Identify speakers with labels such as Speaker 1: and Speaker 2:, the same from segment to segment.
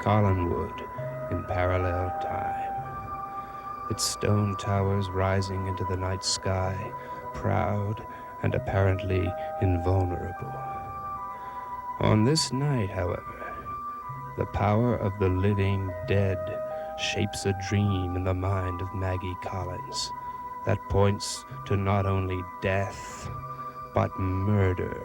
Speaker 1: Collinwood in parallel time, its stone towers rising into the night sky, proud and apparently invulnerable. On this night, however, the power of the living dead shapes a dream in the mind of Maggie Collins that points to not only death, but murder.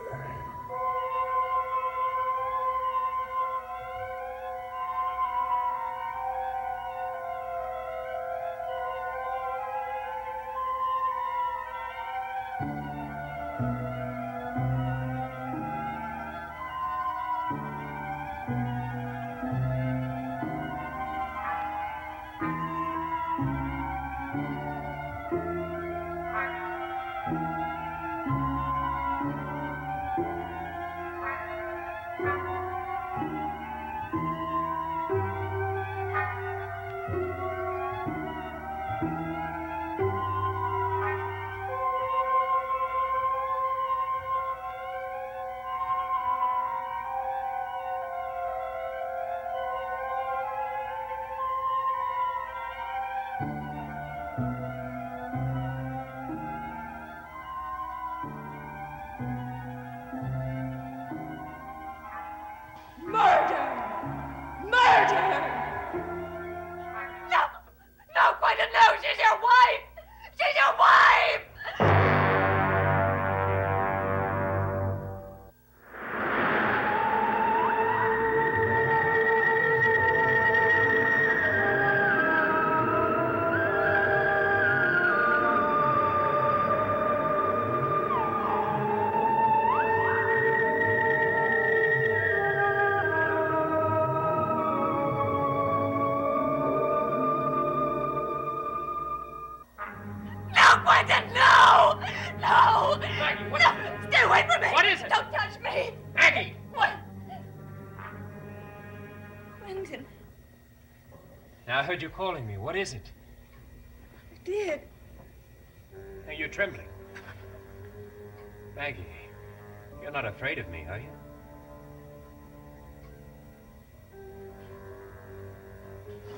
Speaker 2: I heard you calling me. What is it?
Speaker 3: I did.
Speaker 2: Now you're trembling. Maggie, you're not afraid of me, are you?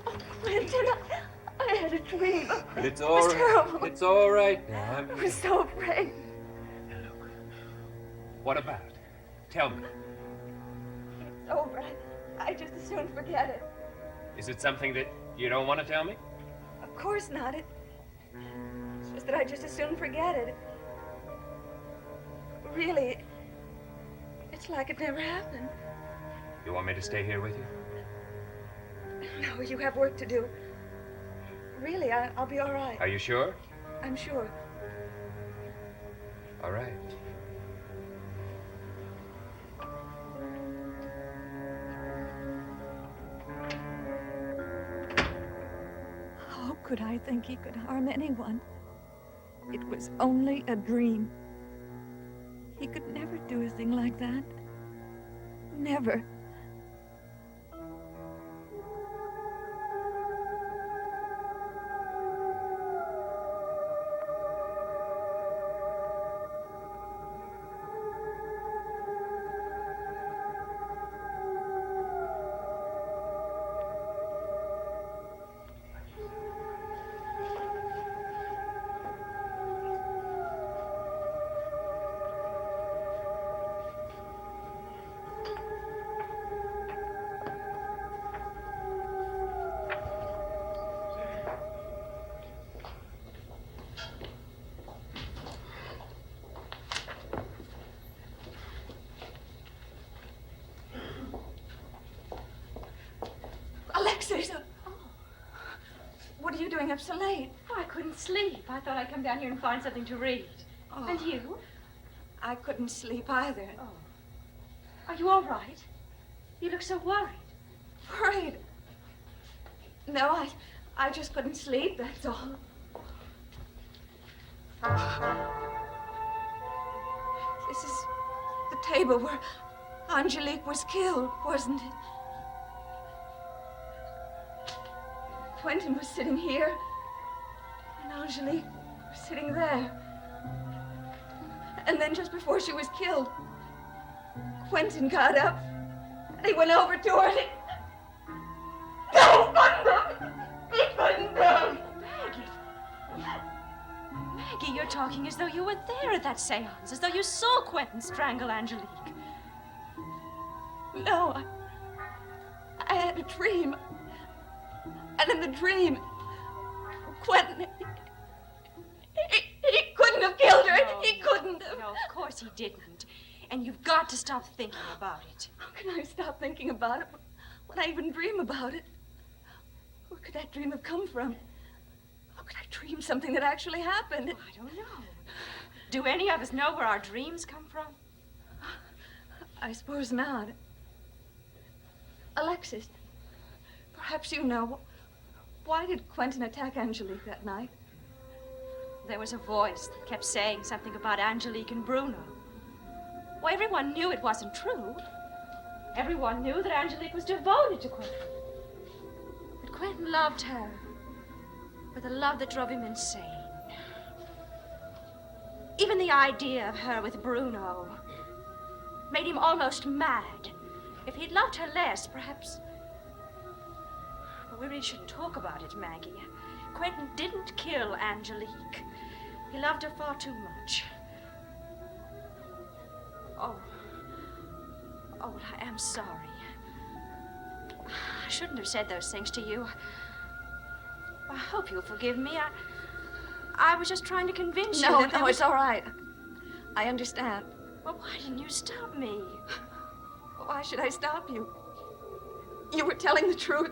Speaker 3: Oh, Quentin, I had a dream.
Speaker 2: It's all right.
Speaker 3: Terrible.
Speaker 2: It's all right now.
Speaker 3: I was so afraid.
Speaker 2: Now look. What about it? Tell me.
Speaker 3: It's over. I just as soon forget it.
Speaker 2: Is it something that you don't want to tell me?
Speaker 3: Of course not. It's just that I just as soon forget it. Really, it's like it never happened.
Speaker 2: You want me to stay here with you?
Speaker 3: No, you have work to do. Really, I'll be all right.
Speaker 2: Are you sure?
Speaker 3: I'm sure.
Speaker 2: All right.
Speaker 3: How could I think he could harm anyone? It was only a dream. He could never do a thing like that. Never. Alexis, what are you doing up so late?
Speaker 4: Oh, I couldn't sleep. I thought I'd come down here and find something to read.
Speaker 3: Oh.
Speaker 4: And you?
Speaker 3: I couldn't sleep either.
Speaker 4: Oh. Are you all right? You look so worried.
Speaker 3: Worried? No, I just couldn't sleep, that's all. This is the table where Angelique was killed, wasn't it? Quentin was sitting here, and Angelique was sitting there. And then just before she was killed, Quentin got up, and he went over to her, and
Speaker 4: you're talking as though you were there at that seance, as though you saw Quentin strangle Angelique.
Speaker 3: No, I had a dream. And in the dream, Quentin, he couldn't have killed her.
Speaker 4: No,
Speaker 3: He couldn't have.
Speaker 4: No, of course he didn't. And you've got to stop thinking about it.
Speaker 3: How can I stop thinking about it when I even dream about it? Where could that dream have come from? How could I dream something that actually happened?
Speaker 4: I don't know. Do any of us know where our dreams come from?
Speaker 3: I suppose not. Alexis, perhaps you know. Why did Quentin attack Angelique that night?
Speaker 4: There was a voice that kept saying something about Angelique and Bruno. Well, everyone knew it wasn't true. Everyone knew that Angelique was devoted to Quentin. But Quentin loved her with a love that drove him insane. Even the idea of her with Bruno made him almost mad. If he'd loved her less, perhaps... Well, we really shouldn't talk about it, Maggie. Quentin didn't kill Angelique. He loved her far too much. Oh, well, I am sorry. I shouldn't have said those things to you. I hope you'll forgive me. I was just trying to convince you that...
Speaker 3: No, it's all right. I understand.
Speaker 4: Well, why didn't you stop me?
Speaker 3: Why should I stop you? You were telling the truth.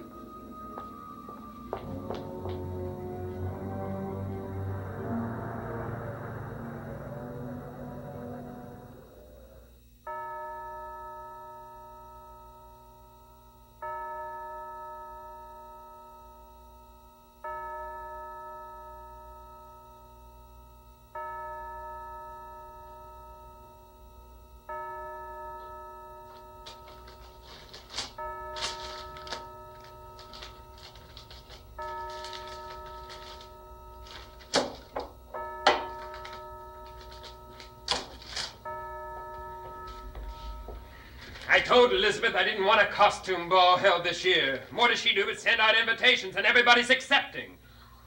Speaker 5: I told Elizabeth I didn't want a costume ball held this year. More does she do but send out invitations, and everybody's accepting.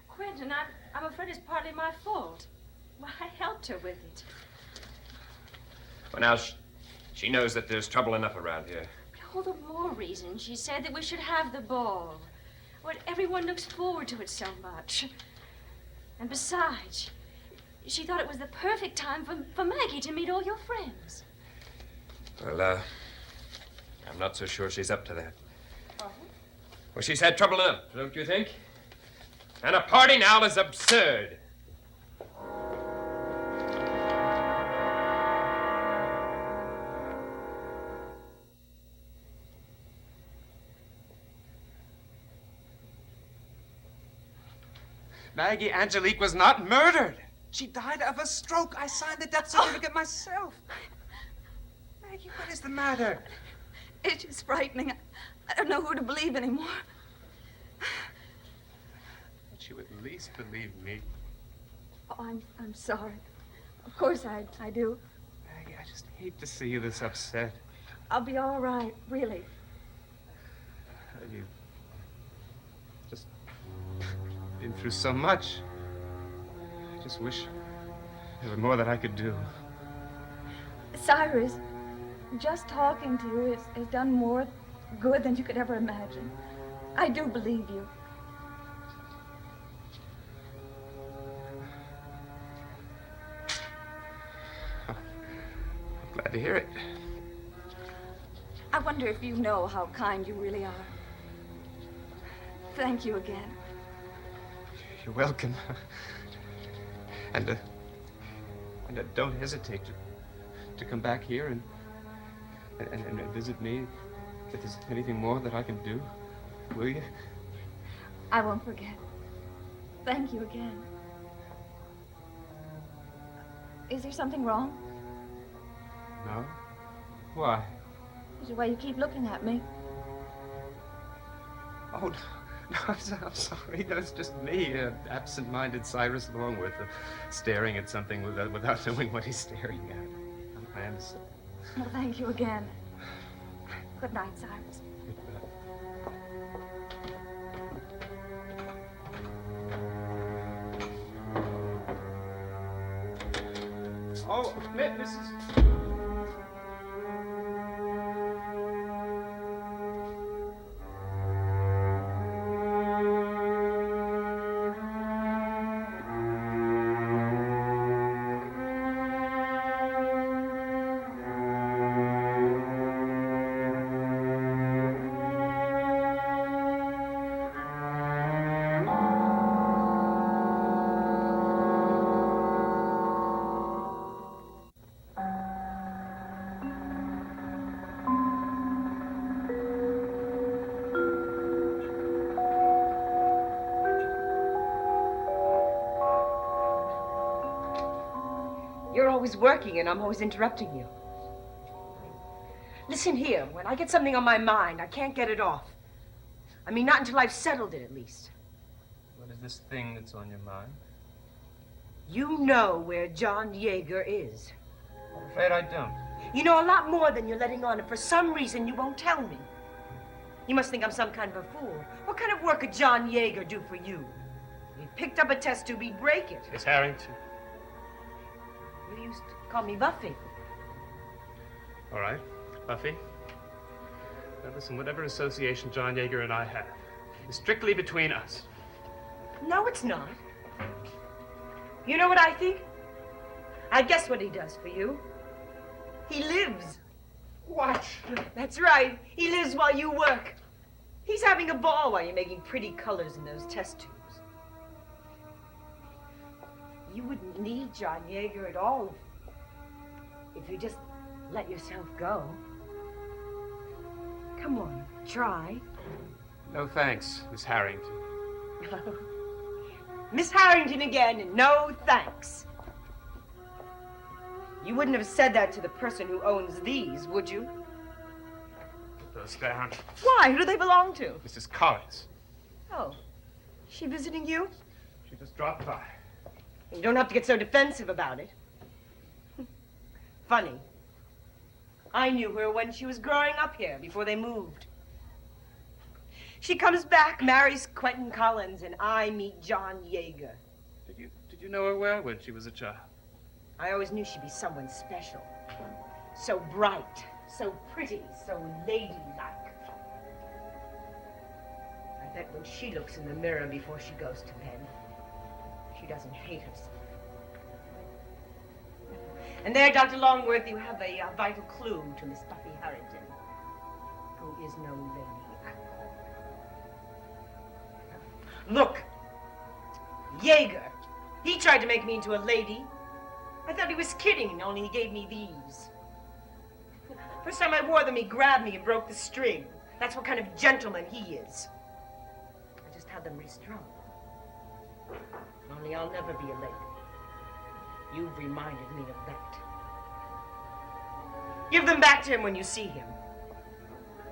Speaker 4: Quentin, I'm afraid it's partly my fault. Well, I helped her with it.
Speaker 5: Well, now, she knows that there's trouble enough around here.
Speaker 4: All the more reason she said that we should have the ball. Well, everyone looks forward to it so much. And besides, she thought it was the perfect time for Maggie to meet all your friends.
Speaker 5: Well, I'm not so sure she's up to that.
Speaker 4: Oh?
Speaker 5: Well, she's had trouble enough, don't you think? And a party now is absurd.
Speaker 1: Maggie Angelique was not murdered. She died of a stroke. I signed the death certificate myself. Maggie, what is the matter?
Speaker 3: It's just frightening. I don't know who to believe anymore.
Speaker 1: But you at least believe me.
Speaker 3: Oh, I'm sorry. Of course I do.
Speaker 1: Maggie, I just hate to see you this upset.
Speaker 3: I'll be all right, really.
Speaker 1: You just been through so much. I just wish there were more that I could do.
Speaker 3: Cyrus, just talking to you has done more good than you could ever imagine. I do believe you.
Speaker 1: I'm glad to hear it.
Speaker 3: I wonder if you know how kind you really are. Thank you again.
Speaker 1: You're welcome. And don't hesitate to come back here and visit me. If there's anything more that I can do, will you?
Speaker 3: I won't forget. Thank you again. Is there something wrong?
Speaker 1: No? Why?
Speaker 3: Is the way you keep looking at me?
Speaker 1: Oh, no, I'm sorry. That's just me, absent-minded Cyrus Longworth, staring at something without knowing what he's staring at. I am sorry.
Speaker 3: Well, thank you again. Good night, Cyrus.
Speaker 6: You're always working and I'm always interrupting you. Listen here, when I get something on my mind, I can't get it off. I mean, not until I've settled it, at least.
Speaker 1: What is this thing that's on your mind?
Speaker 6: You know where John Yeager is.
Speaker 1: I'm afraid I don't.
Speaker 6: You know a lot more than you're letting on, and for some reason you won't tell me. You must think I'm some kind of a fool. What kind of work could John Yeager do for you? If he picked up a test tube, he'd break it.
Speaker 1: Miss Harrington.
Speaker 6: You used to call me Buffy.
Speaker 1: All right, Buffy. Now listen, whatever association John Yeager and I have is strictly between us.
Speaker 6: No, it's not. You know what I think? I guess what he does for you. He lives.
Speaker 1: What?
Speaker 6: That's right. He lives while you work. He's having a ball while you're making pretty colors in those test tubes. You wouldn't need John Yeager at all if you just let yourself go. Come on, try.
Speaker 1: No thanks, Miss Harrington.
Speaker 6: Miss Harrington again, and no thanks. You wouldn't have said that to the person who owns these, would you?
Speaker 1: Put those down.
Speaker 6: Why? Who do they belong to?
Speaker 1: Mrs. Collins.
Speaker 6: Oh, she visiting you?
Speaker 1: She just dropped by.
Speaker 6: You don't have to get so defensive about it. Funny. I knew her when she was growing up here, before they moved. She comes back, marries Quentin Collins, and I meet John Yeager.
Speaker 1: Did you know her well when she was a child?
Speaker 6: I always knew she'd be someone special. So bright, so pretty, so ladylike. I bet when she looks in the mirror before she goes to bed, she doesn't hate herself. And there, Dr. Longworth, you have a vital clue to Miss Buffy Harrington, who is no lady. Look, Yeager, he tried to make me into a lady. I thought he was kidding, only he gave me these. First time I wore them, he grabbed me and broke the string. That's what kind of gentleman he is. I just had them restrung. Only I'll never be a lady. You've reminded me of that. Give them back to him when you see him.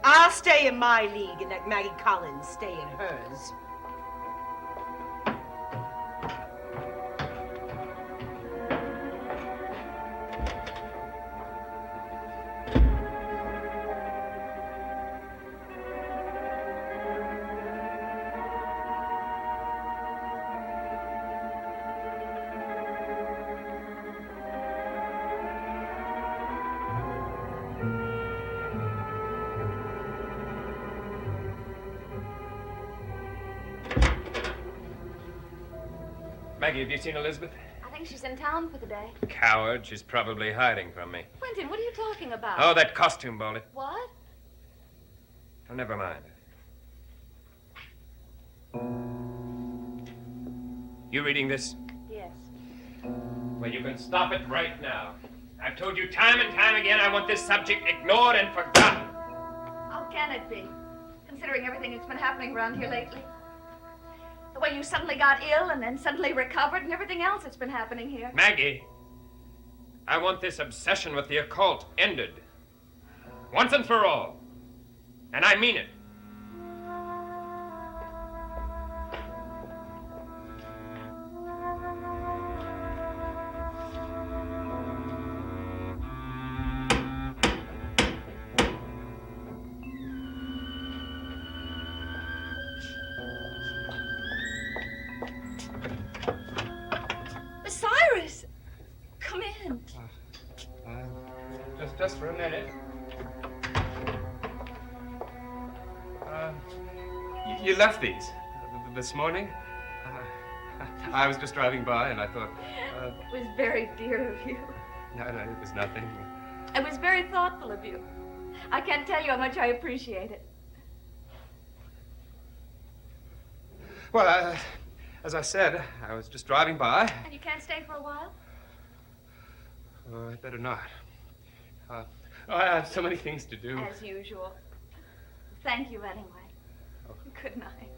Speaker 6: I'll stay in my league and let Maggie Collins stay in hers.
Speaker 5: Maggie, have you seen Elizabeth?
Speaker 7: I think she's in town for the day.
Speaker 5: Coward. She's probably hiding from me.
Speaker 7: Quentin, what are you talking about?
Speaker 5: Oh, that costume ball.
Speaker 7: What?
Speaker 5: Oh, never mind. You reading this?
Speaker 7: Yes.
Speaker 5: Well, you can stop it right now. I've told you time and time again I want this subject ignored and forgotten.
Speaker 7: How can it be, considering everything that's been happening around here lately? The way you suddenly got ill and then suddenly recovered and everything else that's been happening here.
Speaker 5: Maggie, I want this obsession with the occult ended. Once and for all. And I mean it.
Speaker 7: Cyrus! Come in.
Speaker 5: just for a minute. You left these this morning? I was just driving by and I thought...
Speaker 7: It was very dear of you.
Speaker 5: No, it was nothing.
Speaker 7: It was very thoughtful of you. I can't tell you how much I appreciate it.
Speaker 5: Well, as I said, I was just driving by.
Speaker 7: And you can't stay for a while?
Speaker 5: Oh, I'd better not. I have so many things to do.
Speaker 7: As usual. Thank you anyway.
Speaker 5: Oh.
Speaker 7: Good night.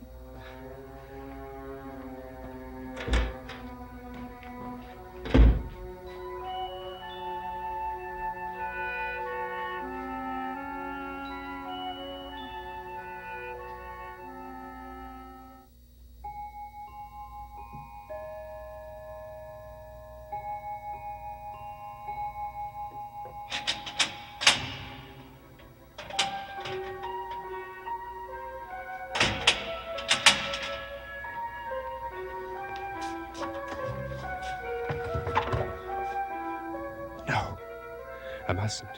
Speaker 1: No, I mustn't.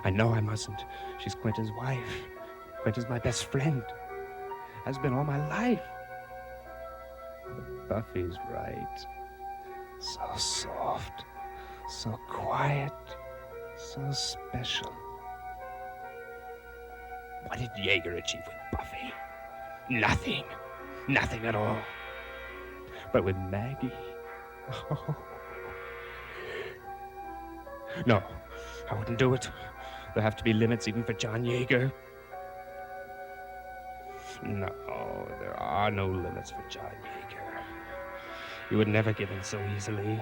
Speaker 1: I know I mustn't. She's Quentin's wife. Quentin's my best friend. Has been all my life. But Buffy's right. So soft, so quiet, so special. What did Jaeger achieve with Buffy? Nothing. Nothing at all. But with Maggie, oh. No, I wouldn't do it. There have to be limits even for John Jaeger. No, there are no limits for John Jaeger. He would never give in so easily.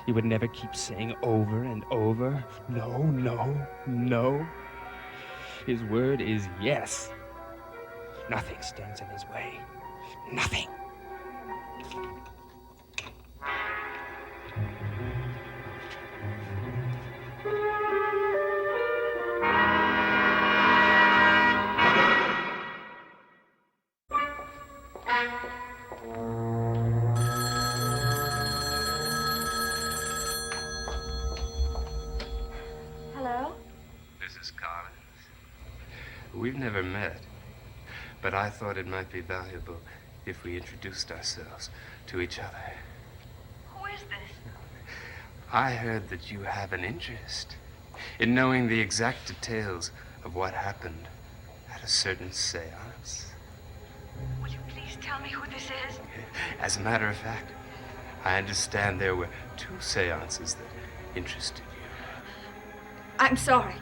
Speaker 1: He would never keep saying over and over, no, no, no. His word is yes. Nothing stands in his way. Nothing.
Speaker 7: Hello?
Speaker 1: Mrs. Collins. We've never met, but I thought it might be valuable if we introduced ourselves to each other.
Speaker 7: Who is this?
Speaker 1: I heard that you have an interest in knowing the exact details of what happened at a certain seance.
Speaker 7: Will you please tell me who this is?
Speaker 1: As a matter of fact, I understand there were 2 seances that interested you.
Speaker 7: I'm sorry,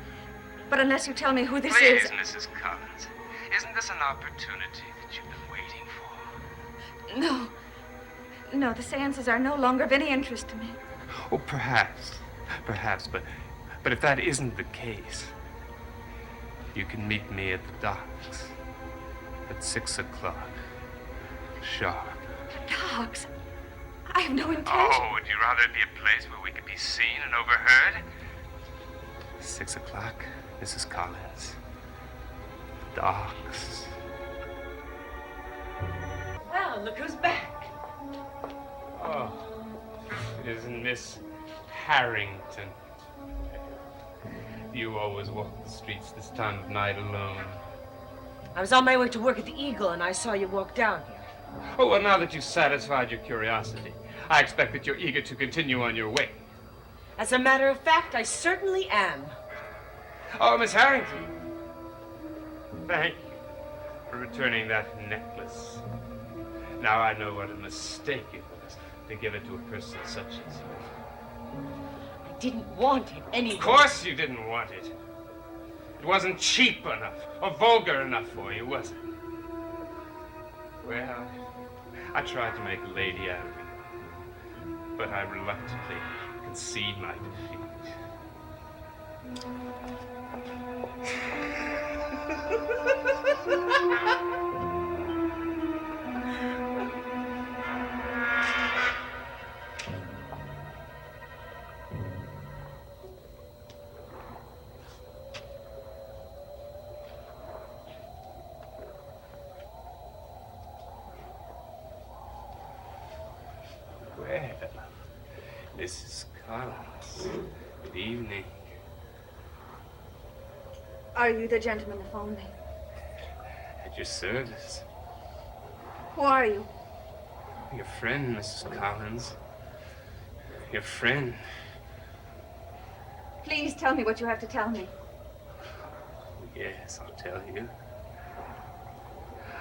Speaker 7: but unless you tell me who this
Speaker 1: Please,
Speaker 7: is...
Speaker 1: Mrs. Collins, isn't this an opportunity that you've been waiting for?
Speaker 7: No. No, the seances are no longer of any interest to me.
Speaker 1: Oh, perhaps, but if that isn't the case, you can meet me at the docks at 6 o'clock, sharp.
Speaker 7: The dogs. I have no intention.
Speaker 1: Oh, would you rather be a place where we could be seen and overheard? 6 o'clock, Mrs. Collins. The docks.
Speaker 6: Well, look who's back.
Speaker 5: Oh, isn't Miss Harrington? You always walk the streets this time of night alone.
Speaker 6: I was on my way to work at the Eagle and I saw you walk down here.
Speaker 5: Oh, well, now that you've satisfied your curiosity, I expect that you're eager to continue on your way.
Speaker 6: As a matter of fact, I certainly am.
Speaker 5: Oh, Miss Harrington. Thank you for returning that necklace. Now I know what a mistake it was to give it to a person such as you.
Speaker 6: I didn't want it anyway.
Speaker 5: Of course you didn't want it. It wasn't cheap enough or vulgar enough for you, was it? Well, I tried to make a lady out of you, but I reluctantly concede my defeat. Well, Mrs. Collins, good evening.
Speaker 7: Are you the gentleman who phoned me?
Speaker 5: At your service.
Speaker 7: Who are you?
Speaker 5: Your friend, Mrs. Collins. Your friend.
Speaker 7: Please tell me what you have to tell me.
Speaker 5: Yes, I'll tell you.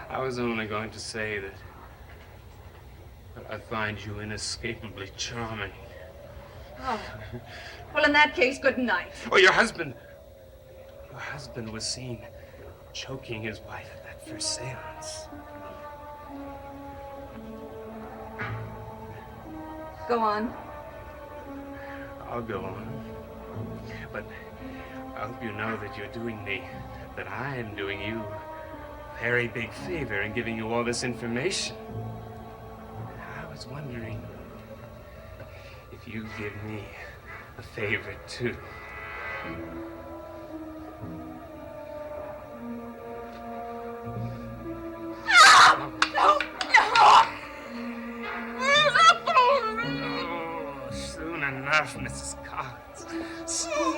Speaker 5: I was only going to say that I find you inescapably charming.
Speaker 7: Oh. Well, in that case, good night.
Speaker 5: Oh, your husband was seen choking his wife at that first seance.
Speaker 7: Go on.
Speaker 5: I'll go on. But I hope you know that you're doing me, that I am doing you a very big favor in giving you all this information. I was wondering if you give me a favor too. Oh, soon enough, Mrs. Collins. Soon